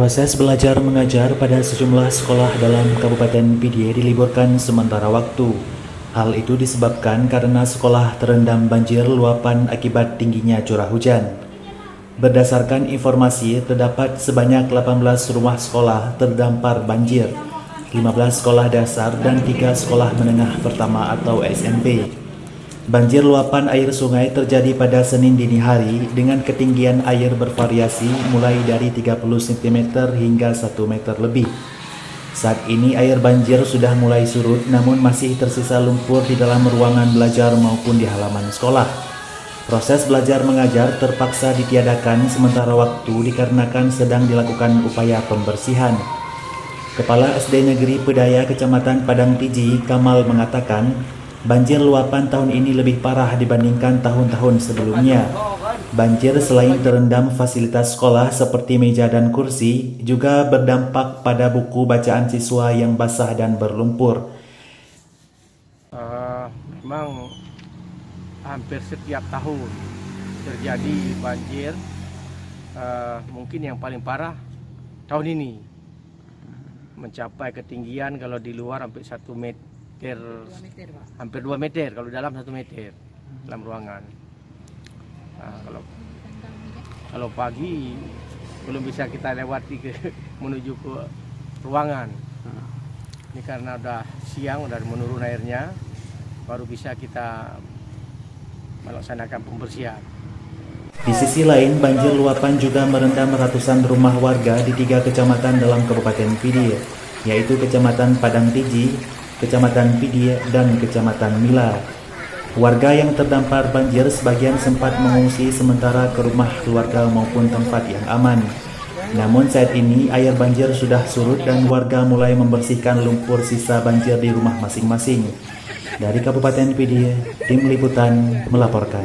Proses belajar mengajar pada sejumlah sekolah dalam Kabupaten Pidie diliburkan sementara waktu. Hal itu disebabkan karena sekolah terendam banjir luapan akibat tingginya curah hujan. Berdasarkan informasi, terdapat sebanyak 18 rumah sekolah terdampar banjir, 15 sekolah dasar dan 3 sekolah menengah pertama atau SMP. Banjir luapan air sungai terjadi pada Senin dini hari dengan ketinggian air bervariasi mulai dari 30 cm hingga 1 meter lebih. Saat ini air banjir sudah mulai surut namun masih tersisa lumpur di dalam ruangan belajar maupun di halaman sekolah. Proses belajar mengajar terpaksa ditiadakan sementara waktu dikarenakan sedang dilakukan upaya pembersihan. Kepala SD Negeri Pedaya Kecamatan Padang Tiji, Kamal mengatakan, banjir luapan tahun ini lebih parah dibandingkan tahun-tahun sebelumnya. Banjir selain terendam fasilitas sekolah seperti meja dan kursi, juga berdampak pada buku bacaan siswa yang basah dan berlumpur. Memang hampir setiap tahun terjadi banjir. Mungkin yang paling parah tahun ini, mencapai ketinggian kalau di luar hampir 1 meter. Hampir 2 meter, kalau dalam 1 meter dalam ruangan. Nah, kalau pagi belum bisa kita lewati menuju ke ruangan. Ini karena udah siang, udah menurun airnya, baru bisa kita melaksanakan pembersihan. Di sisi lain, banjir luapan juga merendam ratusan rumah warga di 3 kecamatan dalam Kabupaten Pidie, yaitu Kecamatan Padang Tiji, Kecamatan Pidie, dan Kecamatan Mila. Warga yang terdampar banjir sebagian sempat mengungsi sementara ke rumah keluarga maupun tempat yang aman. Namun saat ini air banjir sudah surut dan warga mulai membersihkan lumpur sisa banjir di rumah masing-masing. Dari Kabupaten Pidie, Tim Liputan melaporkan.